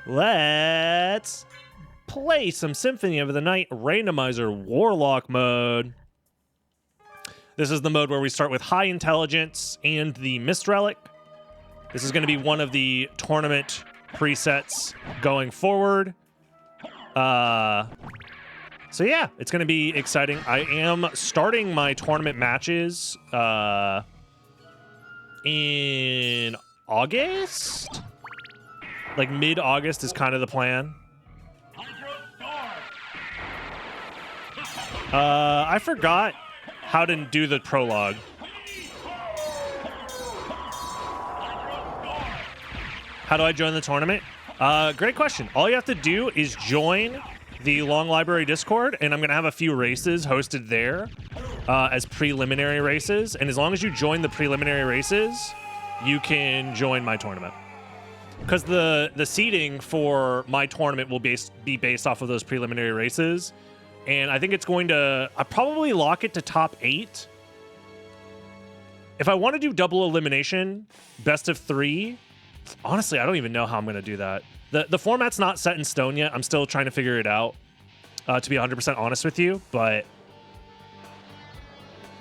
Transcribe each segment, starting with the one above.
Let's play some Symphony of the Night Randomizer Warlock mode. This is the mode where we start with high intelligence and the Mist Relic. This is going to be one of the tournament presets going forward. So yeah, it's going to be exciting. I am starting my tournament matches in August. Like mid-August is kind of the plan. I forgot how to do the prologue. How do I join the tournament? Great question. All you have to do is join the Long Library Discord, and I'm going to have a few races hosted there as preliminary races. And as long as you join the preliminary races, you can join my tournament. Because the seeding for my tournament will be based off of those preliminary races. And I think it's going to... I'll probably lock it to top 8. If I want to do double elimination, best of 3... Honestly, I don't even know how I'm going to do that. The format's not set in stone yet. I'm still trying to figure it out, to be 100% honest with you. But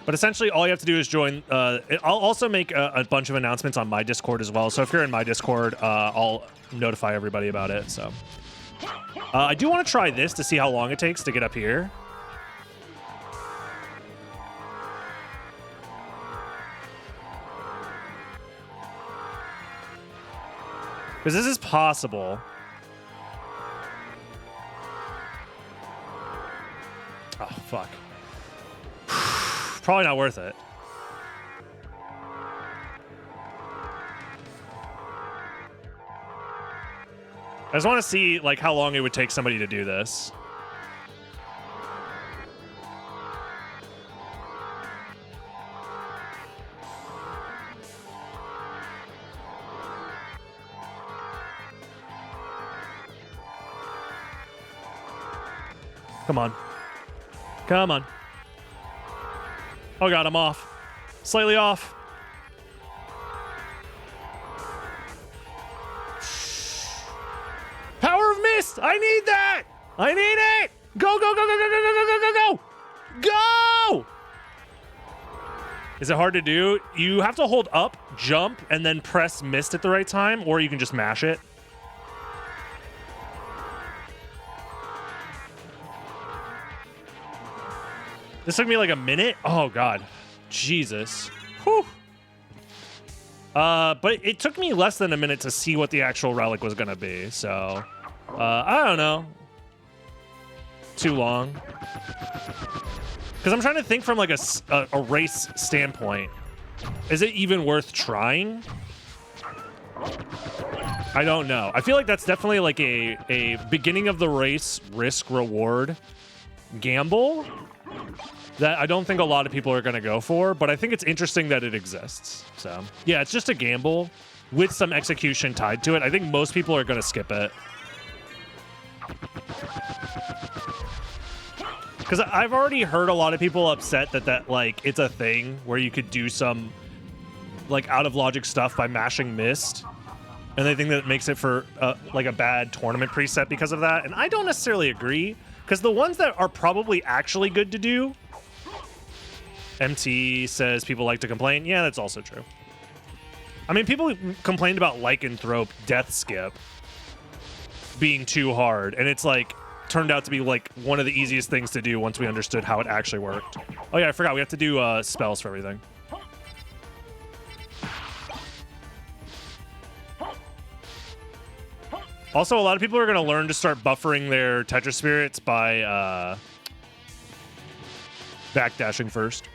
essentially, all you have to do is join. I'll also make a bunch of announcements on my Discord as well. So if you're in my Discord, I'll notify everybody about it. So I do want to try this to see how long it takes to get up here. Because this is possible. Oh, fuck. Probably not worth it. I just want to see, like, how long it would take somebody to do this. Come on. Come on. Oh god, I'm off. Slightly off. Power of Mist! I need that! I need it! Go, go, go, go, go, go, go, go, go, go! Go! Is it hard to do? You have to hold up, jump, and then press Mist at the right time, or you can just mash it. This took me like a minute. Oh, God. Jesus. Whew. But it took me less than a minute to see what the actual relic was going to be. So, I don't know. Too long. Because I'm trying to think from like a race standpoint. Is it even worth trying? I don't know. I feel like that's definitely like a beginning of the race risk-reward gamble that I don't think a lot of people are going to go for, but I think it's interesting that it exists. So, yeah, it's just a gamble with some execution tied to it. I think most people are going to skip it. Because I've already heard a lot of people upset that like, it's a thing where you could do some, like, out-of-logic stuff by mashing Mist. And they think that makes it for, like, a bad tournament preset because of that. And I don't necessarily agree. Because the ones that are probably actually good to do... MT says people like to complain. Yeah, that's also true. I mean, people complained about Lycanthrope Death Skip being too hard. And it's, like, turned out to be, like, one of the easiest things to do once we understood how it actually worked. Oh, yeah, I forgot. We have to do spells for everything. Also, a lot of people are going to learn to start buffering their Tetra Spirits by backdashing first.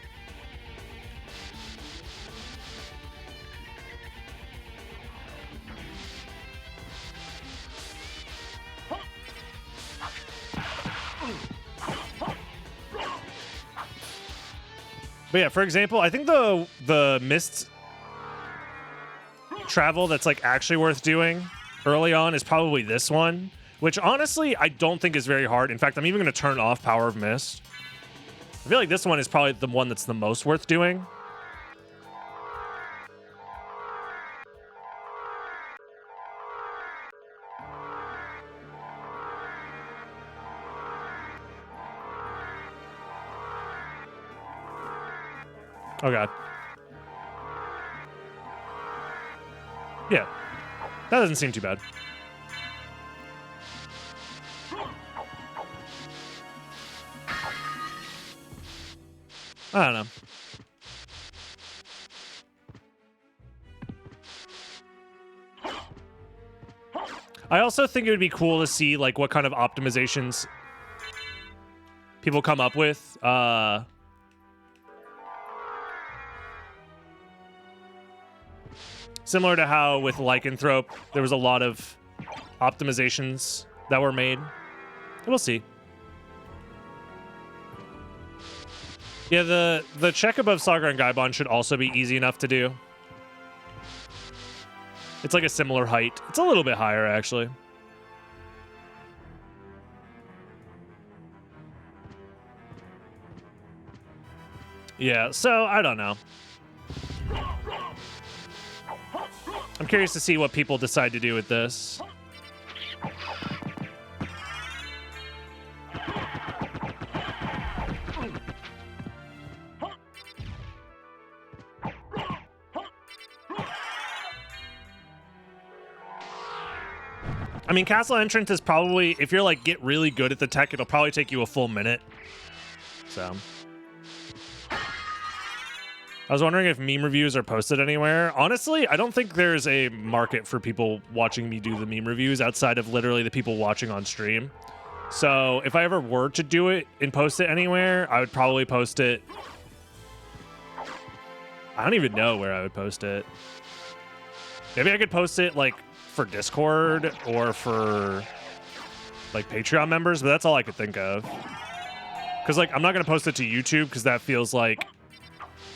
But yeah, for example, I think the Mist travel that's like actually worth doing early on is probably this one, which honestly I don't think is very hard. In fact, I'm even going to turn off Power of Mist. I feel like this one is probably the one that's the most worth doing. Oh god. Yeah. That doesn't seem too bad. I don't know. I also think it would be cool to see like what kind of optimizations people come up with. Similar to how with Lycanthrope, there was a lot of optimizations that were made. We'll see. Yeah, the check above Sagar and Gaibon should also be easy enough to do. It's like a similar height. It's a little bit higher, actually. Yeah, so I don't know. I'm curious to see what people decide to do with this. I mean, Castle Entrance is probably, if you're like get really good at the tech, it'll probably take you a full minute. So I was wondering if meme reviews are posted anywhere. Honestly, I don't think there's a market for people watching me do the meme reviews outside of literally the people watching on stream. So if I ever were to do it and post it anywhere, I would probably post it. I don't even know where I would post it. Maybe I could post it like for Discord or for like Patreon members, but that's all I could think of. Because like I'm not gonna post it to YouTube because that feels like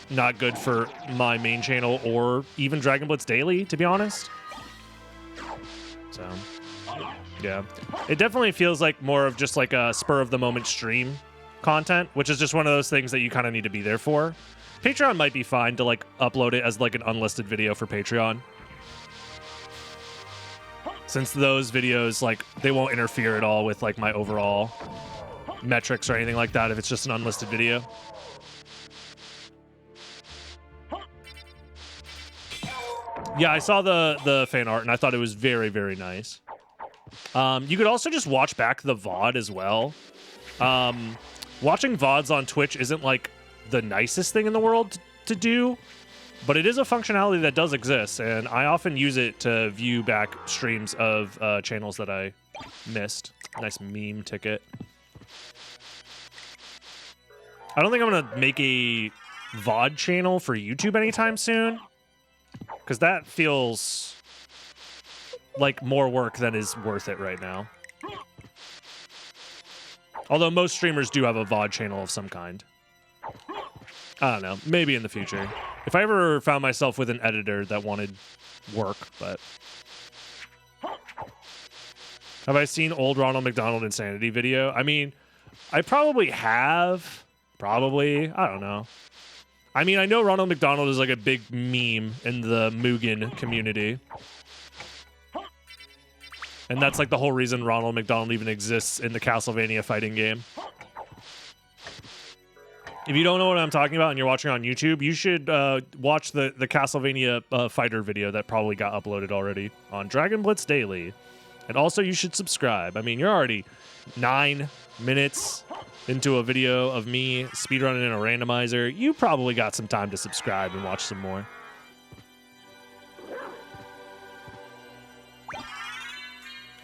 not good for my main channel or even Dragon Blitz Daily, to be honest. So yeah, it definitely feels like more of just like a spur of the moment stream content, which is just one of those things that you kind of need to be there for. Patreon might be fine to like upload it as like an unlisted video for Patreon, since those videos like they won't interfere at all with like my overall metrics or anything like that if it's just an unlisted video. Yeah, I saw the fan art and I thought it was very, very nice. You could also just watch back the VOD as well. Watching VODs on Twitch isn't like the nicest thing in the world to do, but it is a functionality that does exist, and I often use it to view back streams of channels that I missed. Nice meme ticket. I don't think I'm going to make a VOD channel for YouTube anytime soon, because that feels like more work than is worth it right now. Although most streamers do have a VOD channel of some kind. I don't know. Maybe in the future. If I ever found myself with an editor that wanted work, but... Have I seen old Ronald McDonald Insanity video? I mean, I probably have. Probably. I don't know. I mean, I know Ronald McDonald is like a big meme in the Mugen community. And that's like the whole reason Ronald McDonald even exists in the Castlevania fighting game. If you don't know what I'm talking about and you're watching on YouTube, you should watch the Castlevania fighter video that probably got uploaded already on Dragon Blitz Daily. And also you should subscribe. I mean, you're already 9 minutes into a video of me speedrunning in a randomizer. You probably got some time to subscribe and watch some more.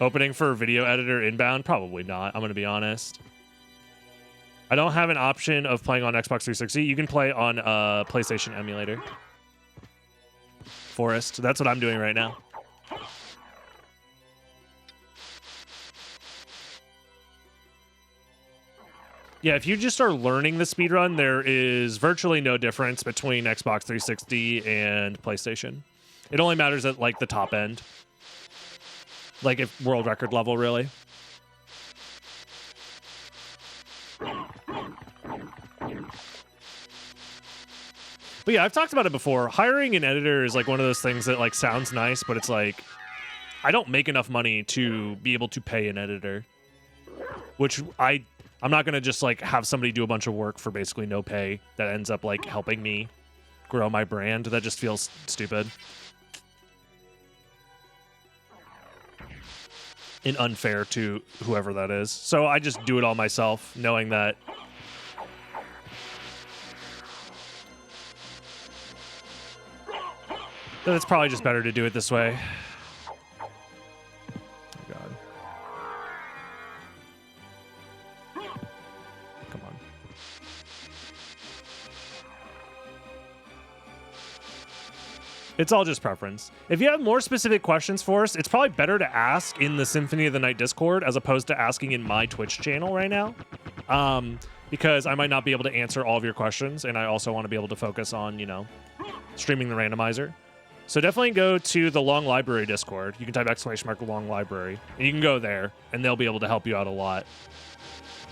Opening for a video editor inbound? Probably not, I'm going to be honest. I don't have an option of playing on Xbox 360. You can play on PlayStation emulator. Forest. That's what I'm doing right now. Yeah, if you just are learning the speedrun, there is virtually no difference between Xbox 360 and PlayStation. It only matters at like the top end. Like if world record level, really. But yeah, I've talked about it before. Hiring an editor is like one of those things that like sounds nice, but it's like I don't make enough money to be able to pay an editor. Which I'm not going to just like have somebody do a bunch of work for basically no pay that ends up like helping me grow my brand. That just feels stupid and unfair to whoever that is. So I just do it all myself, knowing that it's probably just better to do it this way. Oh, God. Come on. It's all just preference. If you have more specific questions for us, it's probably better to ask in the Symphony of the Night Discord as opposed to asking in my Twitch channel right now. Because I might not be able to answer all of your questions, and I also want to be able to focus on, you know, streaming the randomizer. So definitely go to the Long Library Discord. You can type !Long Library, and you can go there, and they'll be able to help you out a lot.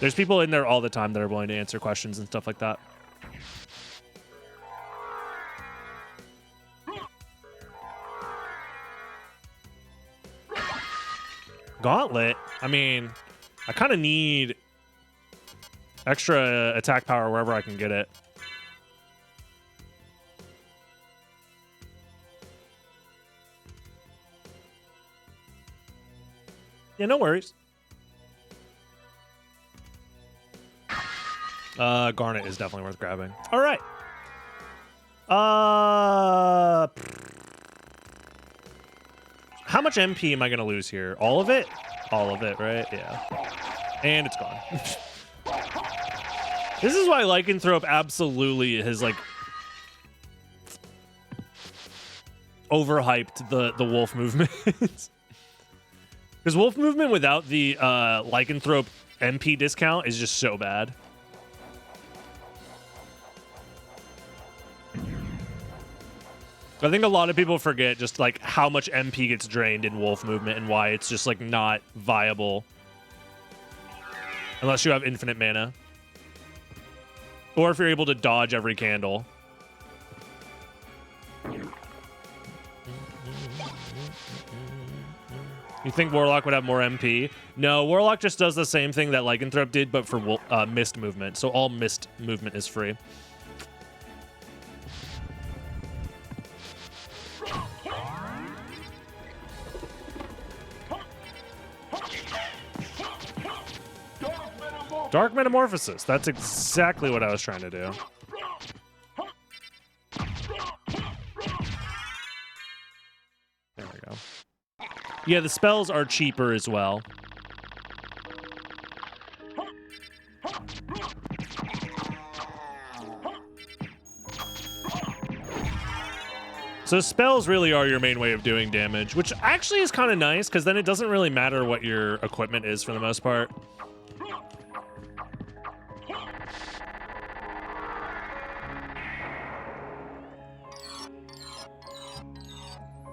There's people in there all the time that are willing to answer questions and stuff like that. Gauntlet? I mean, I kind of need extra attack power wherever I can get it. Yeah, no worries. Garnet is definitely worth grabbing. All right. How much MP am I going to lose here? All of it? All of it, right? Yeah. And it's gone. This is why Lycanthrope absolutely has, like, overhyped the wolf movement. Because wolf movement without the Lycanthrope MP discount is just so bad. I think a lot of people forget just like how much MP gets drained in wolf movement and why it's just like not viable unless you have infinite mana. Or if you're able to dodge every candle. You think Warlock would have more MP? No, Warlock just does the same thing that Lycanthrope did, but for mist movement. So all mist movement is free. Dark Metamorphosis. That's exactly what I was trying to do. There we go. Yeah, the spells are cheaper as well. So spells really are your main way of doing damage, which actually is kind of nice, because then it doesn't really matter what your equipment is for the most part.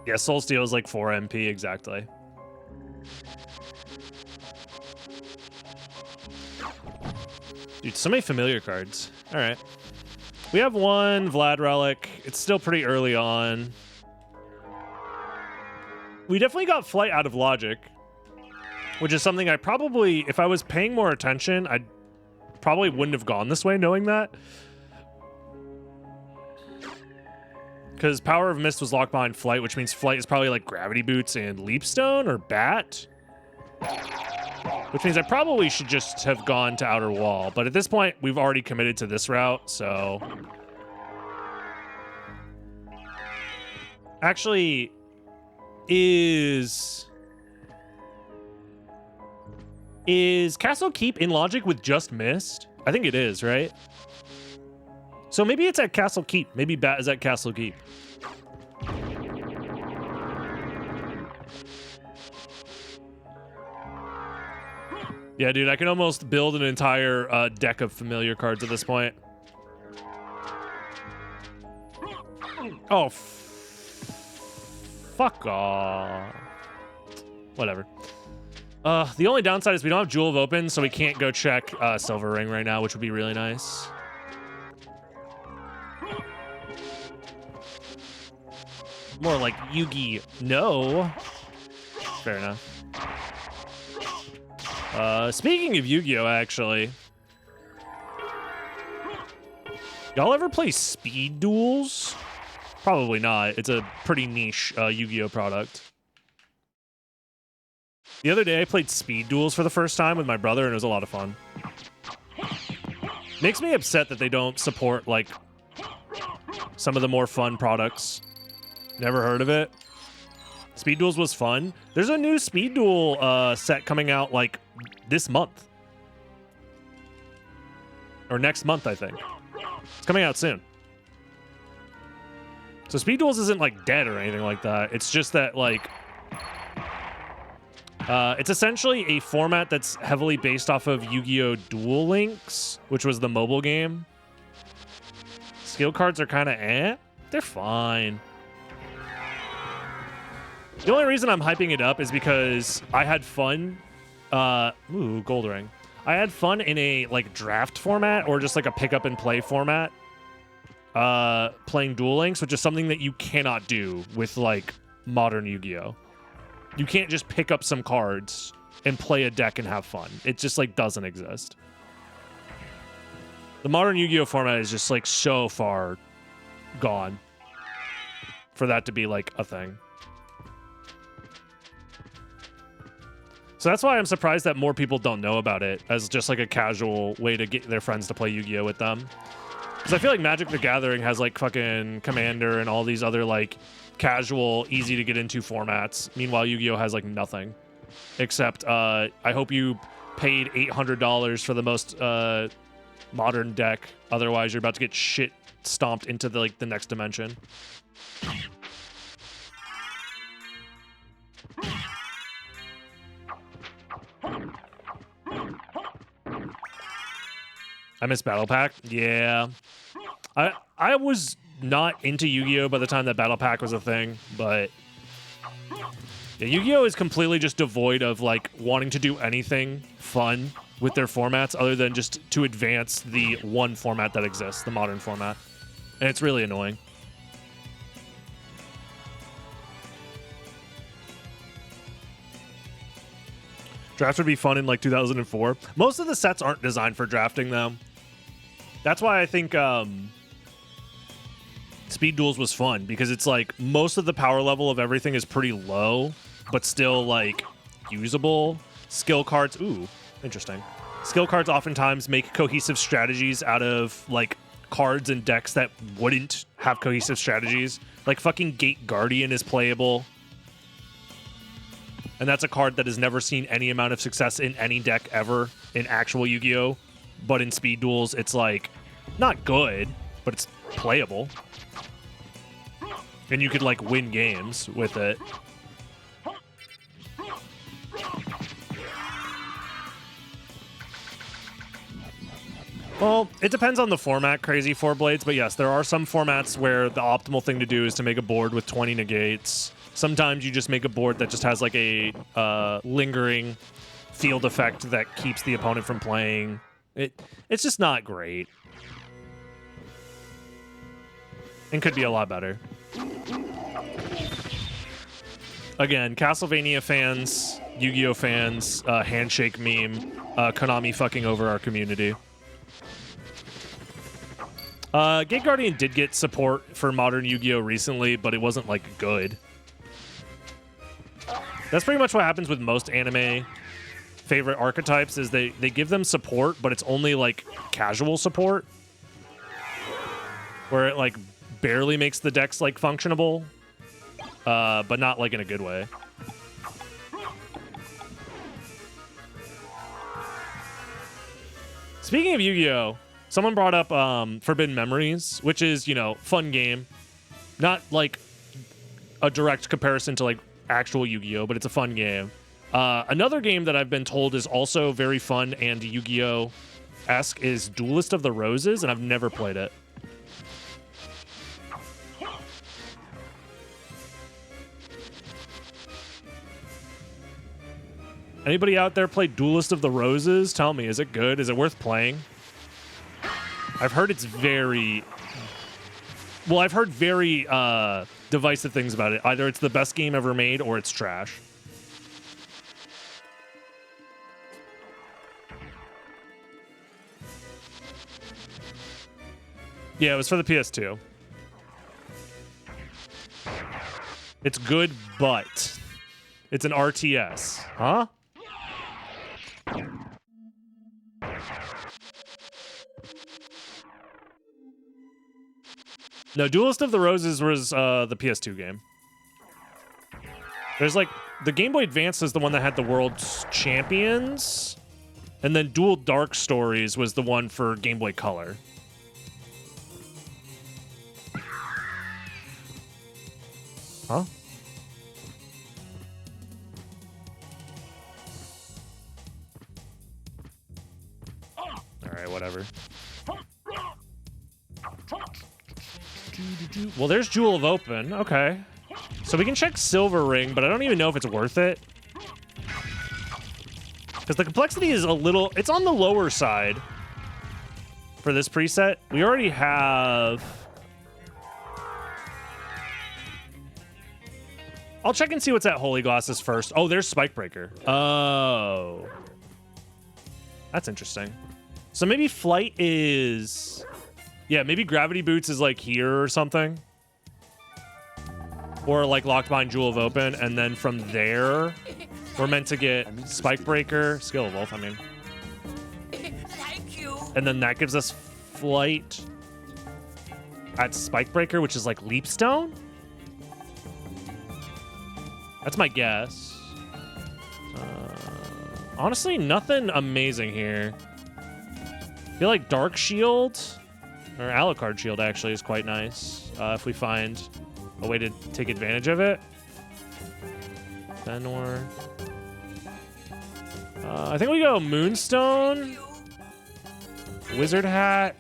Yeah, Soul Steel is like 4 MP, exactly. Dude, so many familiar cards. All right. We have one Vlad Relic. It's still pretty early on. We definitely got Flight out of Logic, which is something I probably, if I was paying more attention, I probably wouldn't have gone this way knowing that. Because Power of Mist was locked behind Flight, which means Flight is probably like Gravity Boots and Leapstone or Bat. Which means I probably should just have gone to Outer Wall. But at this point, we've already committed to this route, so... Actually, is Castle Keep in Logic with just Mist? I think it is, right? So maybe it's at Castle Keep. Maybe Bat is at Castle Keep. Yeah, dude, I can almost build an entire deck of familiar cards at this point. Oh, fuck off. Whatever. The only downside is we don't have Jewel of Open, so we can't go check Silver Ring right now, which would be really nice. More like Yugi. No. Fair enough. Speaking of Yu-Gi-Oh, actually. Y'all ever play Speed Duels? Probably not. It's a pretty niche Yu-Gi-Oh product. The other day I played Speed Duels for the first time with my brother, and it was a lot of fun. Makes me upset that they don't support, like, some of the more fun products. Never heard of it. Speed Duels was fun. There's a new Speed Duel set coming out, like, this month. Or next month, I think. It's coming out soon. So Speed Duels isn't, like, dead or anything like that. It's just that, like... it's essentially a format that's heavily based off of Yu-Gi-Oh! Duel Links, which was the mobile game. Skill cards are kind of eh. They're fine. The only reason I'm hyping it up is because I had fun. Ooh, gold ring. I had fun in a like draft format or just like a pick up and play format. Playing Duel Links, which is something that you cannot do with like modern Yu-Gi-Oh! You can't just pick up some cards and play a deck and have fun. It just like doesn't exist. The modern Yu-Gi-Oh! Format is just like so far gone for that to be like a thing. So that's why I'm surprised that more people don't know about it as just like a casual way to get their friends to play Yu-Gi-Oh! With them. Because I feel like Magic the Gathering has like fucking Commander and all these other like casual, easy to get into formats. Meanwhile, Yu-Gi-Oh! Has like nothing. Except I hope you paid $800 for the most modern deck. Otherwise, you're about to get shit stomped into the like the next dimension. I miss Battle Pack. Yeah. I was not into Yu-Gi-Oh! By the time that Battle Pack was a thing, but yeah, Yu-Gi-Oh! Is completely just devoid of like wanting to do anything fun with their formats other than just to advance the one format that exists, the modern format. And it's really annoying. Draft would be fun in like 2004. Most of the sets aren't designed for drafting though. That's why I think Speed Duels was fun, because it's like most of the power level of everything is pretty low, but still like usable. Skill cards, ooh, interesting. Skill cards oftentimes make cohesive strategies out of like cards and decks that wouldn't have cohesive strategies. Like fucking Gate Guardian is playable. And that's a card that has never seen any amount of success in any deck ever in actual Yu-Gi-Oh! But in Speed Duels, it's like not good, but it's playable. And you could like win games with it. Well, it depends on the format, Crazy Four Blades, but yes, there are some formats where the optimal thing to do is to make a board with 20 negates. Sometimes you just make a board that just has like a lingering field effect that keeps the opponent from playing. It's just not great. And could be a lot better. Again, Castlevania fans, Yu-Gi-Oh! Fans, handshake meme, Konami fucking over our community. Gate Guardian did get support for modern Yu-Gi-Oh! Recently, but it wasn't like good. That's pretty much what happens with most anime favorite archetypes is they give them support, but it's only like casual support. Where it like barely makes the decks like functionable, but not like in a good way. Speaking of Yu-Gi-Oh! Someone brought up Forbidden Memories, which is, you know, fun game. Not like a direct comparison to like actual Yu-Gi-Oh!, but it's a fun game. Another game that I've been told is also very fun and Yu-Gi-Oh!-esque is Duelist of the Roses, and I've never played it. Anybody out there play Duelist of the Roses? Tell me, is it good? Is it worth playing? I've heard it's very... Well, I've heard very divisive things about it. Either it's the best game ever made or it's trash. Yeah, it was for the PS2. It's good, but it's an RTS. Huh? No, Duelist of the Roses was the PS2 game. There's like the Game Boy Advance is the one that had the World's Champions, and then Dual Dark Stories was the one for Game Boy Color. Huh? Alright, whatever. Well, there's Jewel of Open. Okay. So we can check Silver Ring, but I don't even know if it's worth it. Because the complexity is a little... It's on the lower side for this preset. We already have... I'll check and see what's at Holy Glasses first. Oh, there's Spike Breaker. Oh. That's interesting. So maybe Flight is... Yeah, maybe Gravity Boots is like here or something. Or like Locked Behind Jewel of Open. And then from there, we're meant to get Spike Breaker. Skill of Wolf, I mean. Thank you. And then that gives us Flight at Spike Breaker, which is like Leapstone? That's my guess. Honestly, nothing amazing here. I feel like Dark Shield, or Alucard Shield actually is quite nice. If we find a way to take advantage of it. Fenor. I think we go Moonstone, Wizard Hat,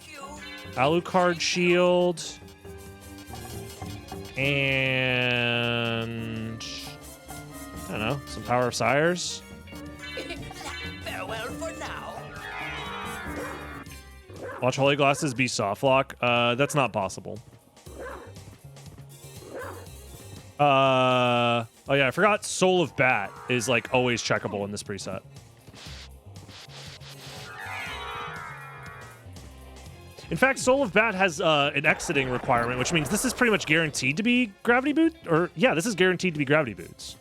Alucard Shield, and... I don't know, some Power of Sires. Farewell for now. Watch Holy Glasses be soft lock. That's not possible. Oh yeah, I forgot Soul of Bat is like always checkable in this preset. In fact, Soul of Bat has an exiting requirement, which means this is pretty much guaranteed to be Gravity Boot. Or yeah, this is guaranteed to be Gravity Boots.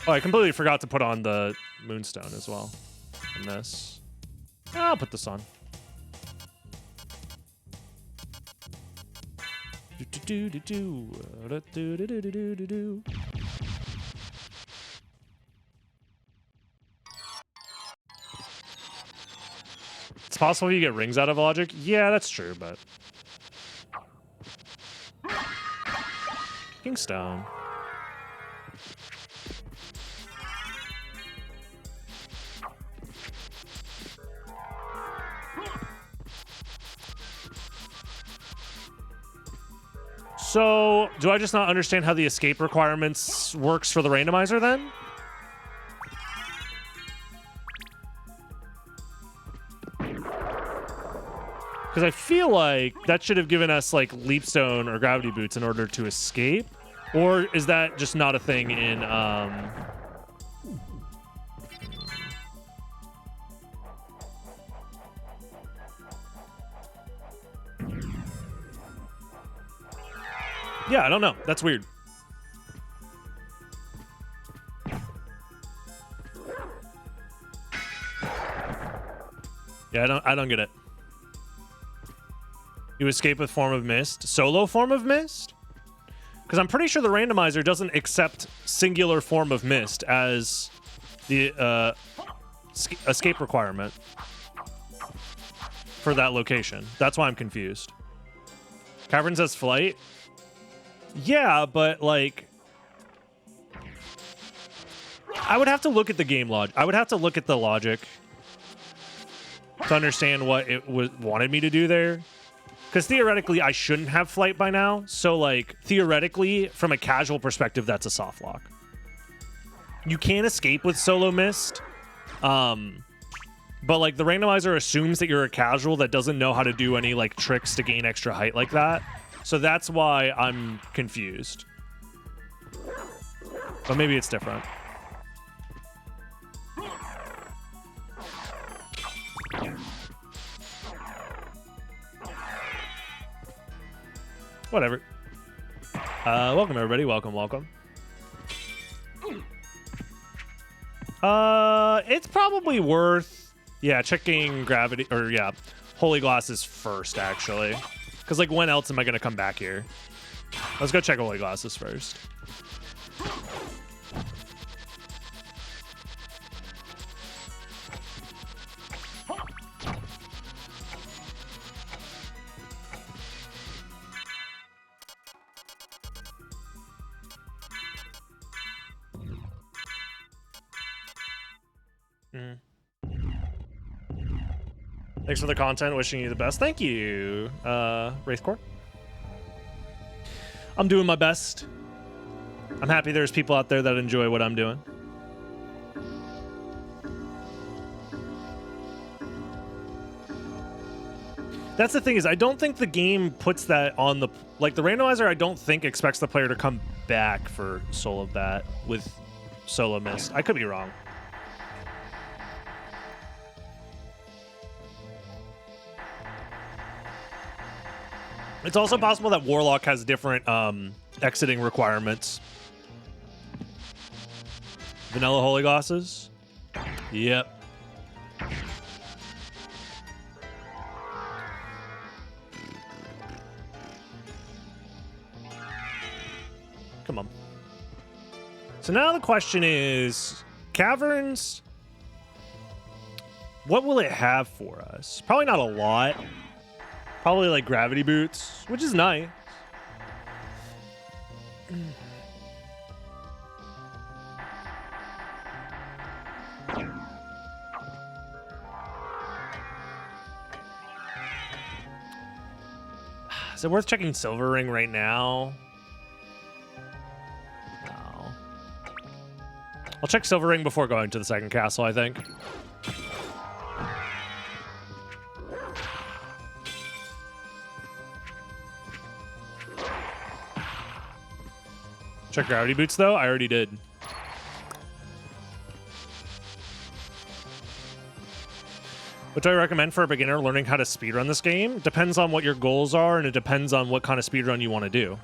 Oh, I completely forgot to put on the Moonstone as well in this. I'll put this on. It's possible you get rings out of logic. Yeah, that's true, but... Kingstone. So, do I just not understand how the escape requirements works for the randomizer then? Because I feel like that should have given us like Leapstone or Gravity Boots in order to escape. Or is that just not a thing in Yeah, I don't know. That's weird. Yeah, I don't get it. You escape with Form of Mist. Solo Form of Mist? Because I'm pretty sure the randomizer doesn't accept singular Form of Mist as the escape requirement for that location. That's why I'm confused. Cavern says Flight. Yeah, but like... I would have to look at the game log. I would have to look at the logic to understand what it wanted me to do there. Because theoretically, I shouldn't have Flight by now. So, like, theoretically, from a casual perspective, that's a soft lock. You can escape with Solo Mist. But, like, the randomizer assumes that you're a casual that doesn't know how to do any, like, tricks to gain extra height like that. So that's why I'm confused. But maybe it's different. Whatever. Welcome everybody. Welcome. It's probably worth, yeah, checking gravity, or yeah, holy glasses first, actually. Because, like, when else am I going to come back here? Let's go check holy glasses first. Thanks for the content. Wishing you the best. Thank you, Wraithcore. I'm doing my best. I'm happy there's people out there that enjoy what I'm doing. That's the thing, is I don't think the game puts that on the... Like, the randomizer, I don't think expects the player to come back for Soul of Bat with Solo Mist. I could be wrong. It's also possible that Warlock has different exiting requirements. Vanilla holy glasses? Yep. Come on. So now the question is, Caverns, what will it have for us? Probably not a lot. Probably like gravity boots, which is nice. Is it worth checking Silver Ring right now? No. I'll check Silver Ring before going to the second castle, I think. Check gravity boots, though? I already did. What do I recommend for a beginner learning how to speedrun this game? Depends on what your goals are, and it depends on what kind of speedrun you want to do.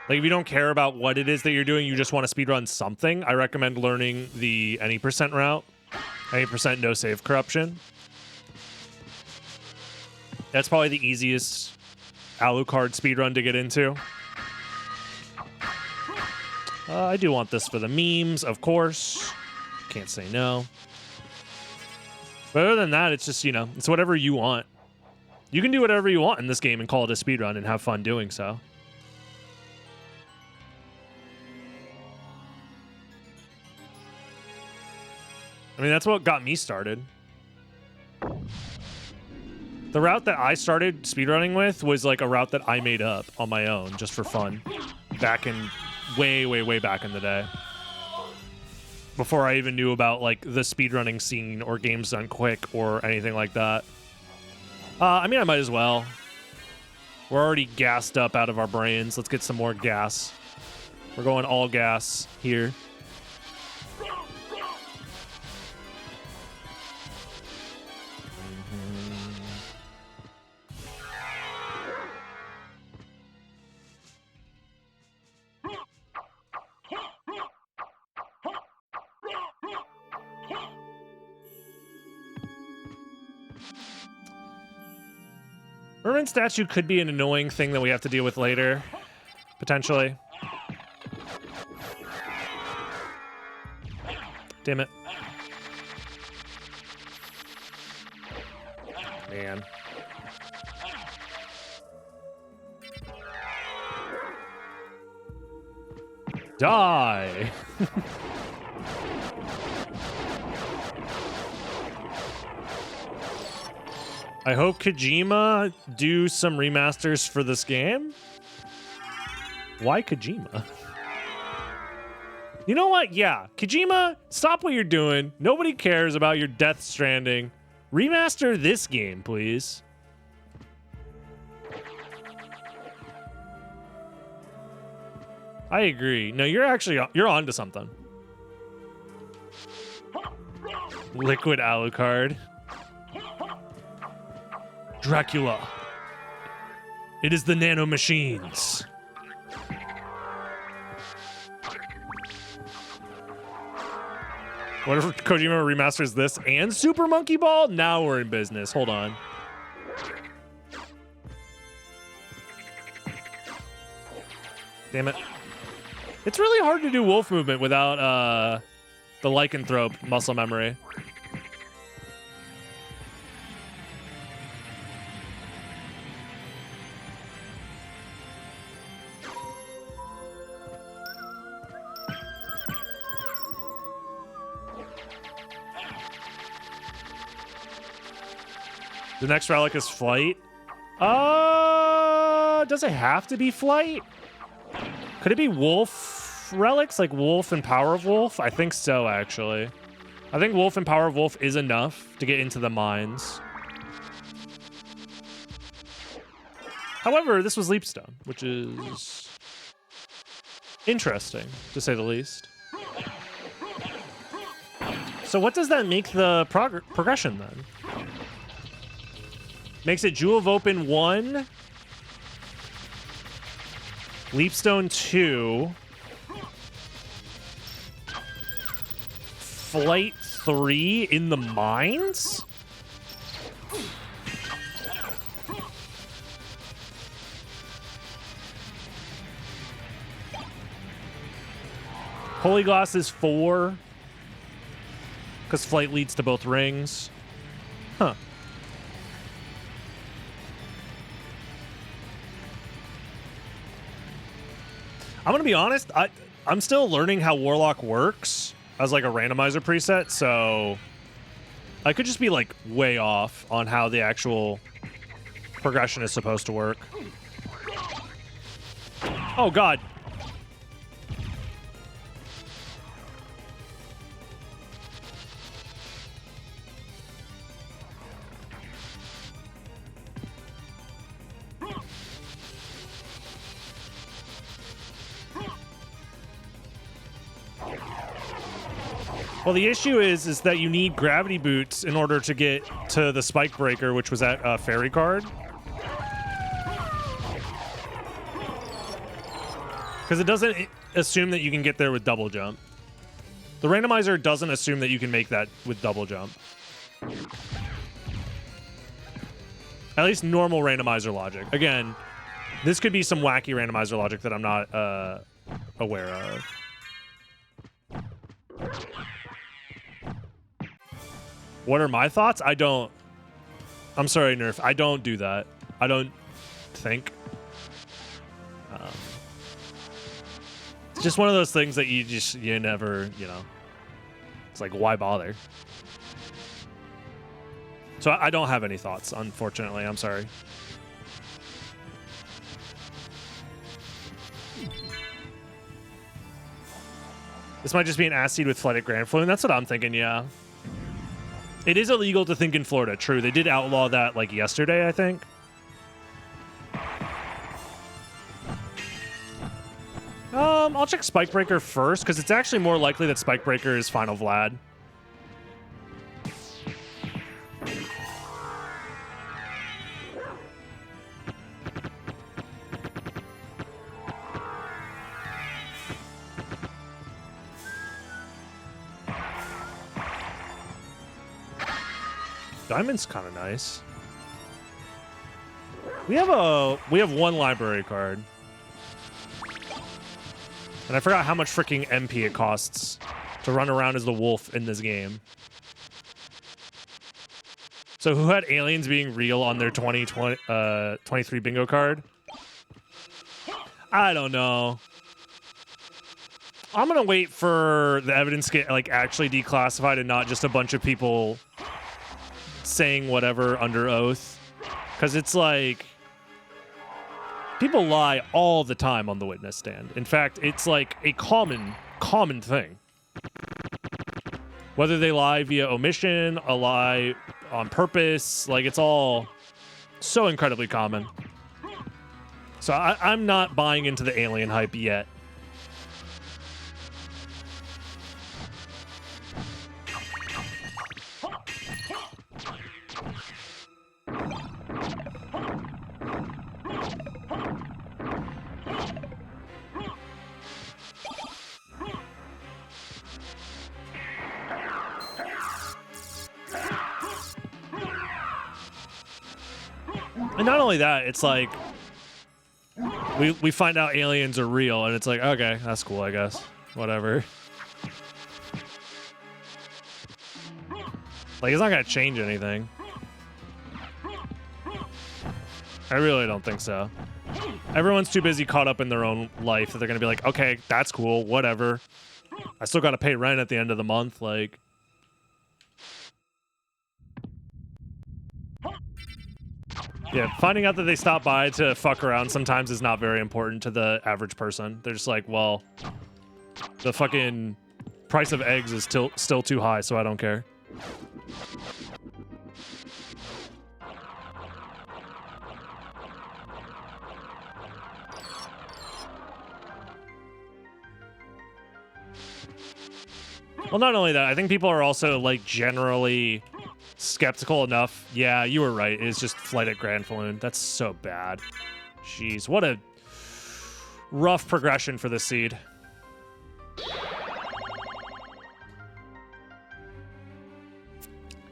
Like, if you don't care about what it is that you're doing, you just want to speedrun something, I recommend learning the any percent route. 80% no save corruption. That's probably the easiest Alucard speedrun to get into. I do want this for the memes, of course. Can't say no. But other than that, it's just, you know, it's whatever you want. You can do whatever you want in this game and call it a speedrun and have fun doing so. I mean, that's what got me started. The route that I started speedrunning with was like a route that I made up on my own just for fun. Back in way back in the day. Before I even knew about like the speedrunning scene or games done quick or anything like that. I mean, I might as well. We're already gassed up out of our brains. Let's get some more gas. We're going all gas here. Merman statue could be an annoying thing that we have to deal with later, potentially. Damn it. Man. Die! I hope Kojima do some remasters for this game. Why Kojima? You know what? Yeah, Kojima, stop what you're doing. Nobody cares about your Death Stranding. Remaster this game, please. I agree. No, you're onto something. Liquid Alucard. Dracula. It is the nano machines. What if Kojima remasters this and Super Monkey Ball? Now we're in business. Hold on. Damn it. It's really hard to do wolf movement without the lycanthrope muscle memory. The next relic is flight. Does it have to be flight? Could it be wolf relics, like wolf and power of wolf? I think so, actually. I think wolf and power of wolf is enough to get into the mines. However, this was Leapstone, which is interesting, to say the least. So what does that make the progression, then? Makes it Jewel of Open 1, Leapstone 2, Flight 3 in the mines? Holy Glass is 4, because Flight leads to both rings. Huh. I'm going to be honest, I'm still learning how Warlock works as like a randomizer preset, so I could just be like way off on how the actual progression is supposed to work. Oh god. Well, the issue is that you need gravity boots in order to get to the spike breaker, which was at Fairy Card. Because it doesn't assume that you can get there with double jump. The randomizer doesn't assume that you can make that with double jump. At least normal randomizer logic. Again, this could be some wacky randomizer logic that I'm not aware of. What are my thoughts? I'm sorry, Nerf. I don't do that. I don't think. It's just one of those things that you never, it's like, why bother? So I don't have any thoughts, unfortunately. I'm sorry. This might just be an ass seed with Flight at Grand Flume. That's what I'm thinking, yeah. It is illegal to think in Florida, true. They did outlaw that, like, yesterday, I think. I'll check Spike Breaker first, because it's actually more likely that Spike Breaker is Final Vlad. Diamond's kind of nice. We have one library card. And I forgot how much freaking MP it costs to run around as the wolf in this game. So who had aliens being real on their 23 bingo card? I don't know. I'm gonna wait for the evidence to get like actually declassified and not just a bunch of people saying whatever under oath, because it's like people lie all the time on the witness stand. In fact, it's like a common thing. Whether they lie via omission, a lie on purpose, like it's all so incredibly common. So I'm not buying into the alien hype yet. And not only that, it's like we find out aliens are real, and it's like, okay, that's cool, I guess. Whatever. Like, it's not gonna change anything. I really don't think so. Everyone's too busy caught up in their own life that they're gonna be like, okay, that's cool, whatever. I still gotta pay rent at the end of the month, like. Yeah, finding out that they stop by to fuck around sometimes is not very important to the average person. They're just like, well, the fucking price of eggs is still too high, so I don't care. Well, not only that, I think people are also, like, generally skeptical enough. Yeah, you were right. It's just Flight at Grand Falloon. That's so bad. Jeez, what a rough progression for the seed.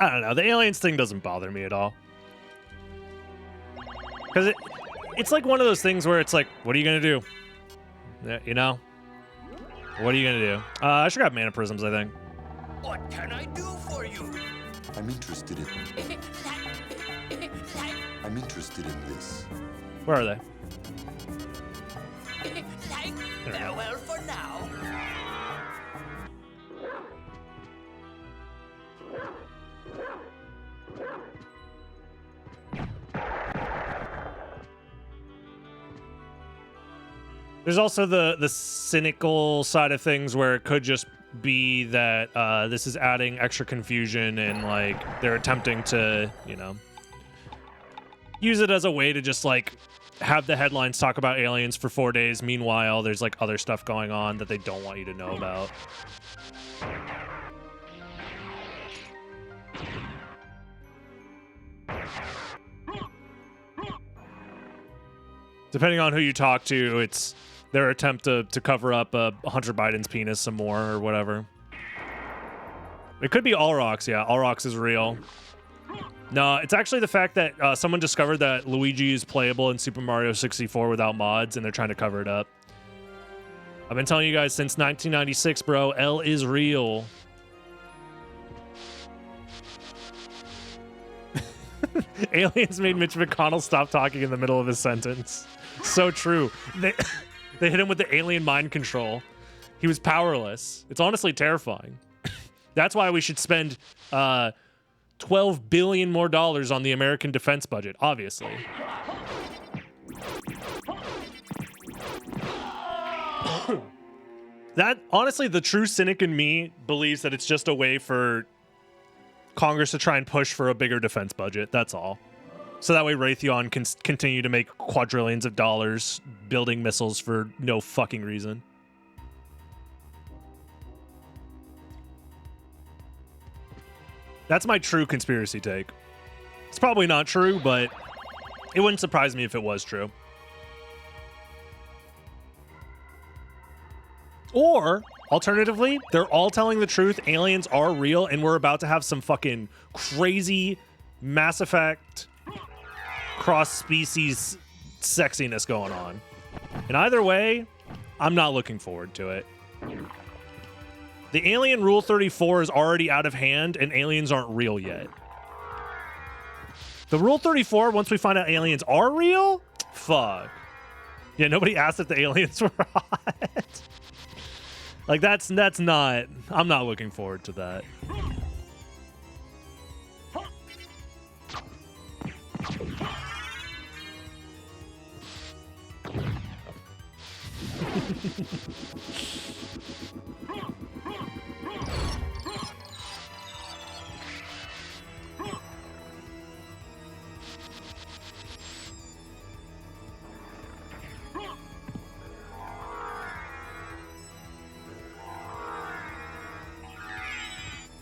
I don't know. The aliens thing doesn't bother me at all. Because it's like one of those things where it's like, what are you going to do? Yeah, you know? What are you going to do? I should have mana prisms, I think. What can I do for you? I'm interested in this. Where are they? Farewell for now. There's also the cynical side of things where it could just be that this is adding extra confusion and, like, they're attempting to, you know, use it as a way to just, like, have the headlines talk about aliens for 4 days. Meanwhile, there's, like, other stuff going on that they don't want you to know about. Depending on who you talk to, it's their attempt to cover up Hunter Biden's penis some more or whatever. It could be Allrox, yeah. Allrox is real. No, it's actually the fact that someone discovered that Luigi is playable in Super Mario 64 without mods, and they're trying to cover it up. I've been telling you guys since 1996, bro. L is real. Aliens made Mitch McConnell stop talking in the middle of his sentence. So true. They hit him with the alien mind control. He was powerless. It's honestly terrifying. That's why we should spend $12 billion more on the American defense budget, obviously. That, honestly, the true cynic in me believes that it's just a way for Congress to try and push for a bigger defense budget. That's all. So that way Raytheon can continue to make quadrillions of dollars building missiles for no fucking reason. That's my true conspiracy take. It's probably not true, but it wouldn't surprise me if it was true. Or, alternatively, they're all telling the truth, aliens are real, and we're about to have some fucking crazy Mass Effect cross-species sexiness going on. And either way, I'm not looking forward to it. The alien Rule 34 is already out of hand, and aliens aren't real yet. The Rule 34, once we find out aliens are real? Fuck. Yeah, nobody asked if the aliens were hot. Like, that's not... I'm not looking forward to that.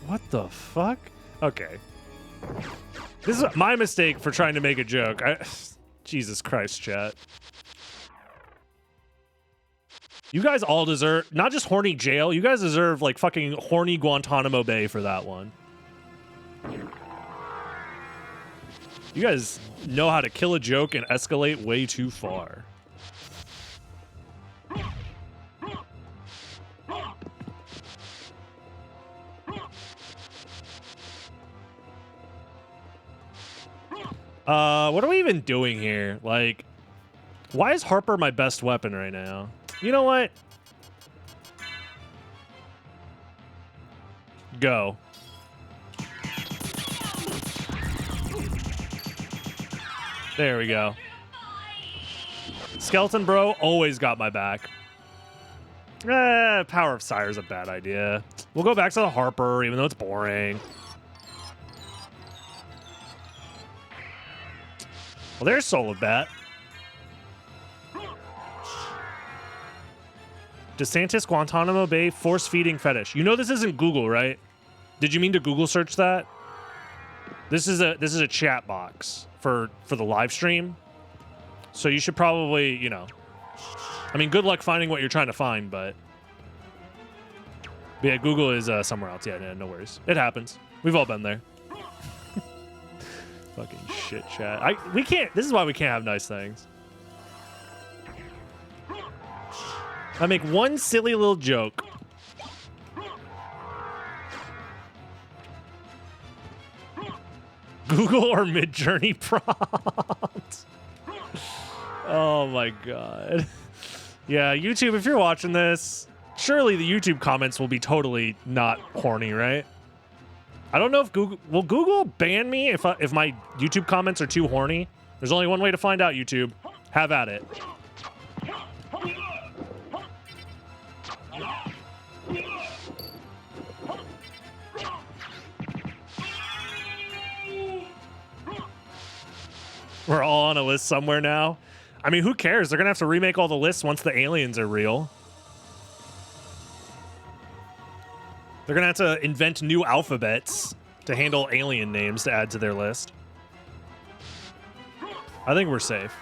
What the fuck? Okay. This is my mistake for trying to make a joke. Jesus Christ, chat. You guys all deserve, not just horny jail, you guys deserve, like, fucking horny Guantanamo Bay for that one. You guys know how to kill a joke and escalate way too far. What are we even doing here? Like, why is Harper my best weapon right now? You know what? Go. There we go. Skeleton bro always got my back. Power of Sire's a bad idea. We'll go back to the Harper, even though it's boring. Well, there's Soul of Bat. DeSantis Guantanamo Bay force feeding fetish. You know this isn't Google, right? Did you mean to Google search that? This is a chat box for the live stream. So you should probably, you know, I mean, good luck finding what you're trying to find, but yeah, Google is somewhere else. Yeah, no worries. It happens. We've all been there. Fucking shit chat. We can't. This is why we can't have nice things. I make one silly little joke. Google or Midjourney prompt. Oh my god. Yeah, YouTube, if you're watching this, surely the YouTube comments will be totally not horny, right? I don't know if will Google ban me if my YouTube comments are too horny? There's only one way to find out, YouTube. Have at it. We're all on a list somewhere now. I mean, who cares? They're going to have to remake all the lists once the aliens are real. They're going to have to invent new alphabets to handle alien names to add to their list. I think we're safe.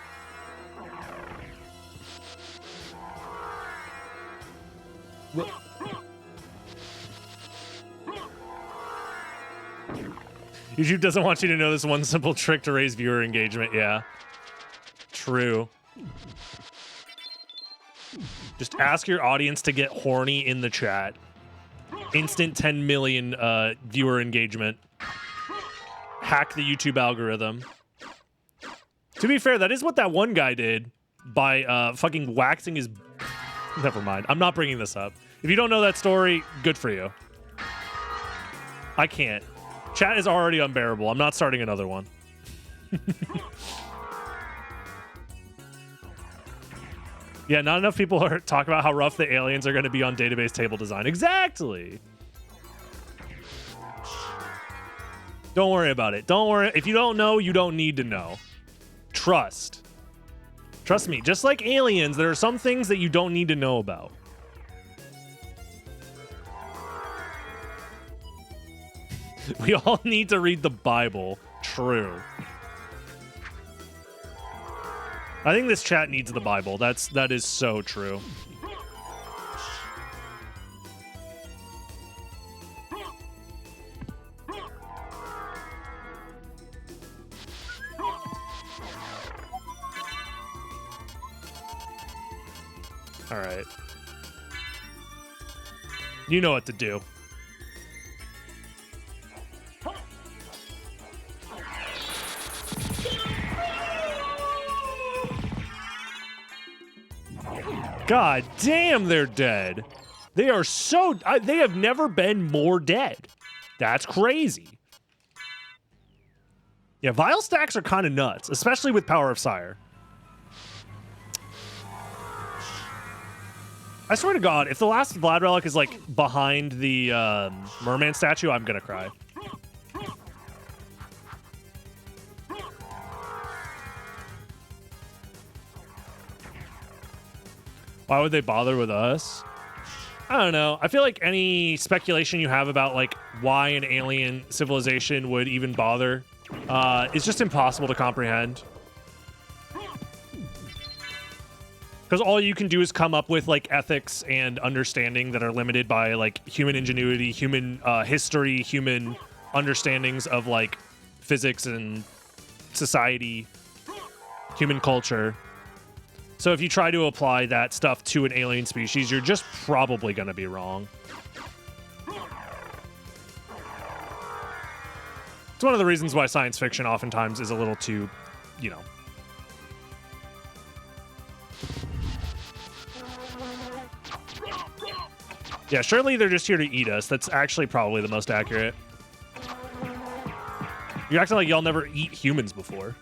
YouTube doesn't want you to know this one simple trick to raise viewer engagement. Yeah. True. Just ask your audience to get horny in the chat. Instant 10 million viewer engagement. Hack the YouTube algorithm. To be fair, that is what that one guy did by fucking waxing his... Never mind. I'm not bringing this up. If you don't know that story, good for you. I can't. Chat is already unbearable. I'm not starting another one. Yeah, not enough people are talking about how rough the aliens are going to be on database table design. Exactly. Don't worry about it. Don't worry. If you don't know, you don't need to know. Trust. Trust me. Just like aliens, there are some things that you don't need to know about. We all need to read the Bible. True. I think this chat needs the Bible. That is so true. All right. You know what to do. God damn, they're dead. They are so... they have never been more dead. That's crazy. Yeah, Vile stacks are kind of nuts, especially with Power of Sire. I swear to God, if the last Vlad relic is, like, behind the Merman statue, I'm gonna cry. Why would they bother with us? I don't know. I feel like any speculation you have about like why an alien civilization would even bother is just impossible to comprehend. Because all you can do is come up with like ethics and understanding that are limited by like human ingenuity, human history, human understandings of like physics and society, human culture. So if you try to apply that stuff to an alien species, you're just probably going to be wrong. It's one of the reasons why science fiction oftentimes is a little too, you know. Yeah, surely they're just here to eat us. That's actually probably the most accurate. You're acting like y'all never eat humans before.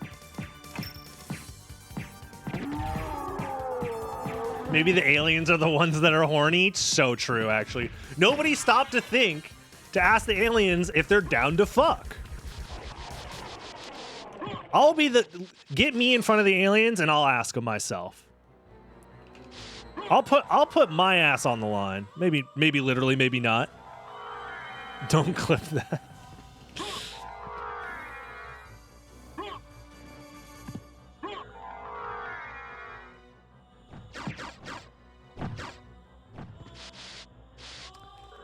Maybe the aliens are the ones that are horny. So true, actually. Nobody stopped to think to ask the aliens if they're down to fuck. I'll be the... Get me in front of the aliens and I'll ask them myself. I'll put my ass on the line. Maybe literally, maybe not. Don't clip that.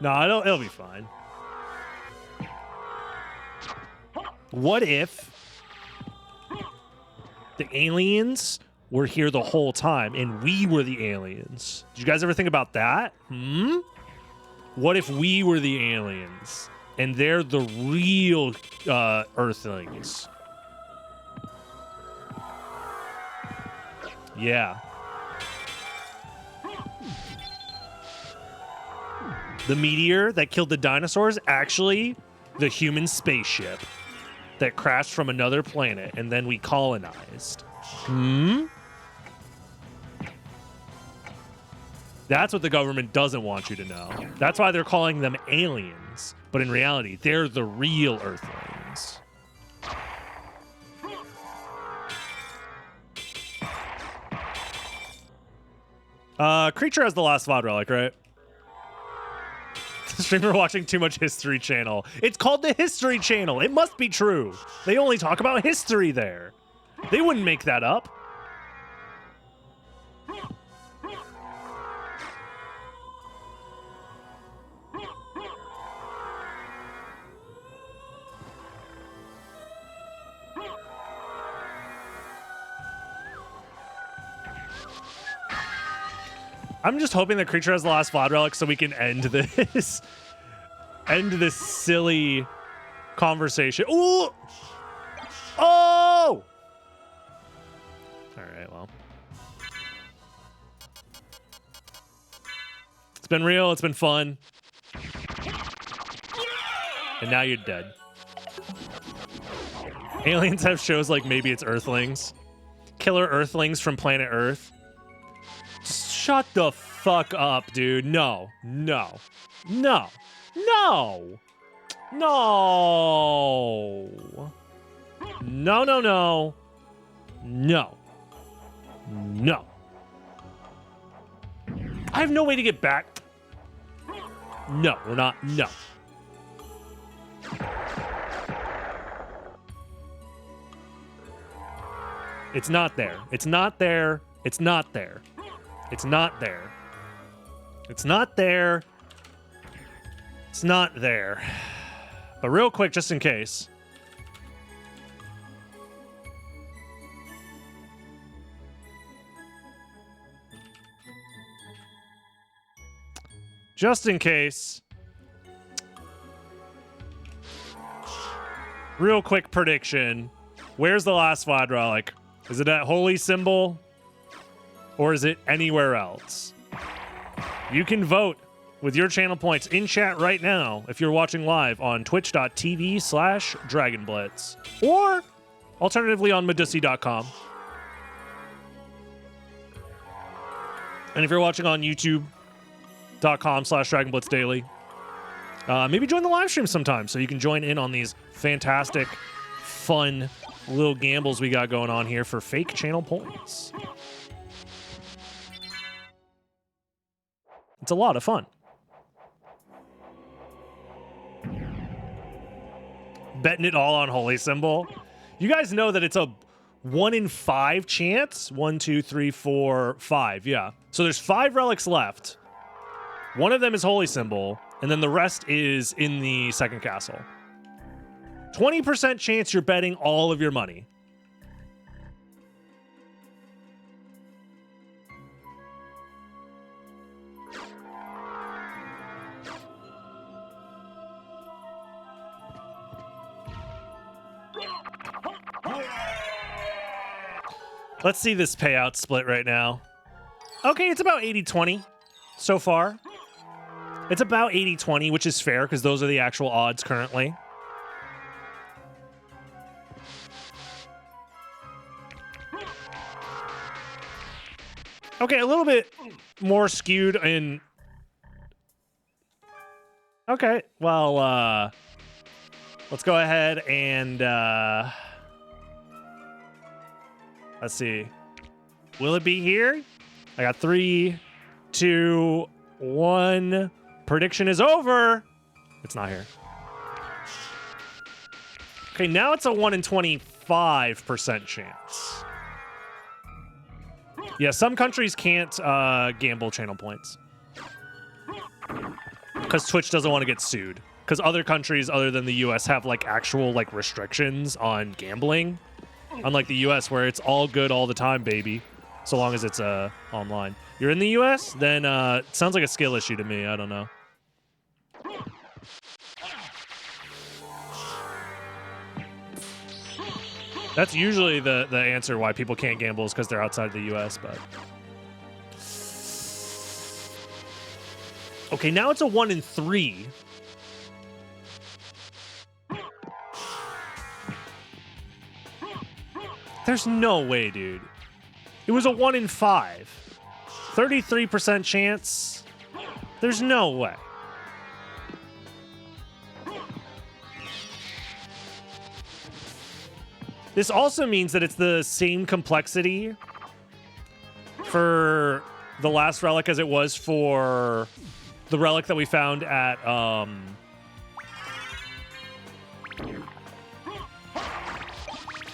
No, it'll be fine. What if the aliens were here the whole time and we were the aliens? Did you guys ever think about that? What if we were the aliens and they're the real Earthlings? Yeah. The meteor that killed the dinosaurs, actually the human spaceship that crashed from another planet and then we colonized. That's what the government doesn't want you to know. That's why they're calling them aliens. But in reality, they're the real Earthlings. Creature has the last VOD relic, right? Streamer watching too much History Channel. It's called the History Channel. It must be true. They only talk about history there. They wouldn't make that up. I'm just hoping that Creature has the last VOD relic so we can end this. End this silly conversation. Ooh! Oh! Alright, well. It's been real, it's been fun. And now you're dead. Aliens have shows like Maybe It's Earthlings. Killer Earthlings from Planet Earth. Shut the fuck up, dude. No. No. No. No. No. No, no, no. No. No. I have no way to get back. No, we're not. No. It's not there. It's not there. It's not there. It's not there. It's not there. It's not there. But real quick, just in case. Just in case. Real quick prediction. Where's the last VOD relic? Is it at Holy Symbol? Or is it anywhere else? You can vote with your channel points in chat right now if you're watching live on twitch.tv/DragonBlitz. Or alternatively on Medusi.com. And if you're watching on YouTube.com/DragonBlitzDaily, maybe join the live stream sometime so you can join in on these fantastic, fun little gambles we got going on here for fake channel points. It's a lot of fun. Betting it all on Holy Symbol. You guys know that it's a 1 in 5 chance. 1, 2, 3, 4, 5. Yeah. So there's 5 relics left. One of them is Holy Symbol, and then the rest is in the second castle. 20% chance you're betting all of your money. Let's see this payout split right now. Okay, it's about 80-20 so far. It's about 80-20, which is fair because those are the actual odds currently. Okay, a little bit more skewed in... Okay, well, let's go ahead and, let's see. Will it be here? I got 3, 2, 1. Prediction is over. It's not here. Okay, now it's a 1 in 25% chance. Yeah, some countries can't gamble channel points. Because Twitch doesn't want to get sued. Because other countries other than the US have like actual like restrictions on gambling. Unlike the US where it's all good all the time, baby. So long as it's online. You're in the US? Then it sounds like a skill issue to me. I don't know. That's usually the answer why people can't gamble is because they're outside the US, but... Okay, now it's a 1 in 3. There's no way, dude. It was a 1 in 5. 33% chance. There's no way. This also means that it's the same complexity for the last relic as it was for the relic that we found at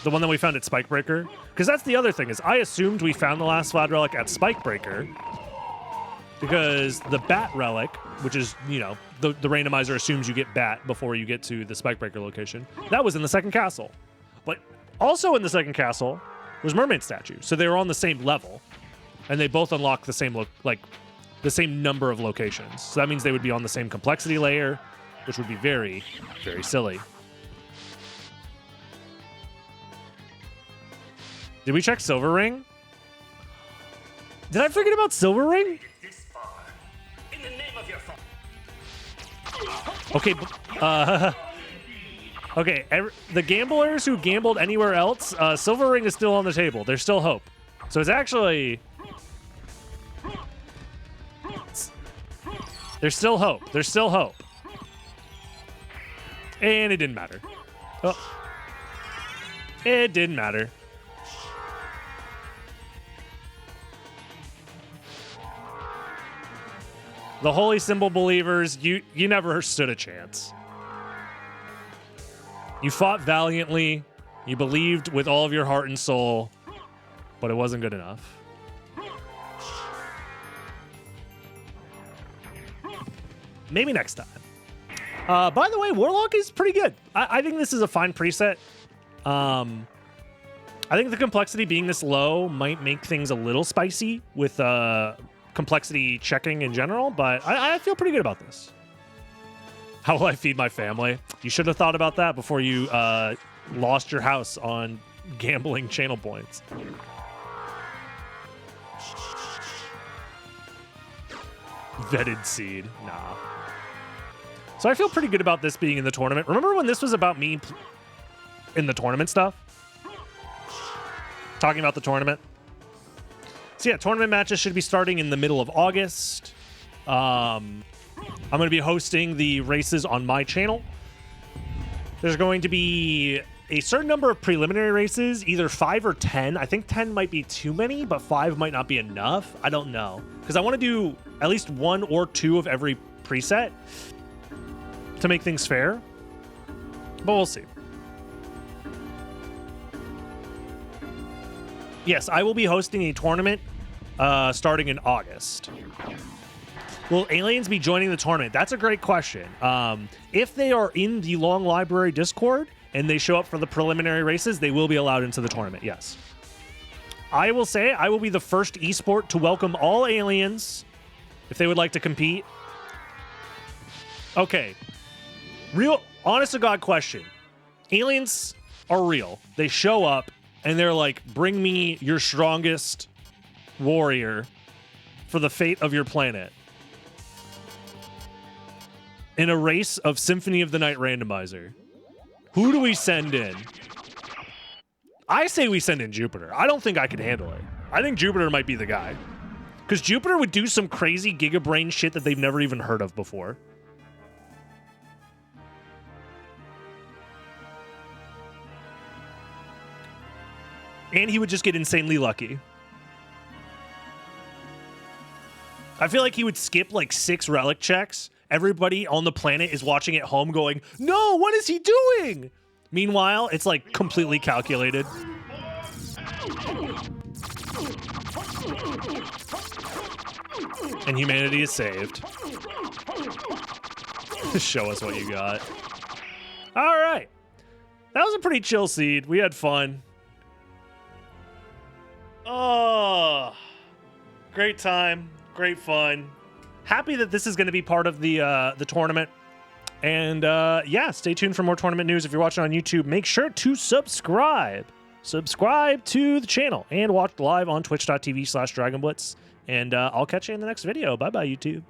the one that we found at Spikebreaker. Because that's the other thing, is I assumed we found the last Vlad relic at Spikebreaker because the Bat relic, which is, you know, the randomizer assumes you get Bat before you get to the Spikebreaker location. That was in the second castle. But also in the second castle was Mermaid statue. So they were on the same level. And they both unlock the same the same number of locations. So that means they would be on the same complexity layer, which would be very, very silly. Did we check Silver Ring? Did I forget about Silver Ring? This far. In the name of your Okay, okay, the gamblers who gambled anywhere else, Silver Ring is still on the table. There's still hope. So it's actually... There's still hope. There's still hope. And it didn't matter. Oh. It didn't matter. The Holy Symbol believers, you never stood a chance. You fought valiantly. You believed with all of your heart and soul, but it wasn't good enough. Maybe next time. By the way, Warlock is pretty good. I think this is a fine preset. I think the complexity being this low might make things a little spicy with complexity checking in general, but I feel pretty good about this. How will I feed my family? You should have thought about that before you lost your house on gambling channel points. Vetted seed. Nah. So I feel pretty good about this being in the tournament. Remember when this was about me in the tournament stuff? Talking about the tournament? So yeah, tournament matches should be starting in the middle of August. I'm going to be hosting the races on my channel. There's going to be a certain number of preliminary races, either 5 or 10. I think 10 might be too many, but 5 might not be enough. I don't know. Because I want to do at least 1 or 2 of every preset to make things fair. But we'll see. Yes, I will be hosting a tournament starting in August. Will aliens be joining the tournament? That's a great question. If they are in the Long Library Discord and they show up for the preliminary races, they will be allowed into the tournament, yes. I will say I will be the first esport to welcome all aliens if they would like to compete. Okay. Real, honest to God question. Aliens are real. They show up and they're like, bring me your strongest warrior for the fate of your planet in a race of Symphony of the Night randomizer. Who do we send in? I say we send in Jupiter. I don't think I could handle it. I think Jupiter might be the guy. Because Jupiter would do some crazy gigabrain shit that they've never even heard of before. And he would just get insanely lucky. I feel like he would skip like 6 relic checks. Everybody on the planet is watching at home going, no, what is he doing? Meanwhile, it's like completely calculated. And humanity is saved. Show us what you got. All right. That was a pretty chill seed. We had fun. Oh, great time. Great fun. Happy that this is going to be part of the tournament. And yeah, stay tuned for more tournament news. If you're watching on YouTube, make sure to subscribe. Subscribe to the channel and watch live on twitch.tv/DragonBlitz. And I'll catch you in the next video. Bye-bye, YouTube.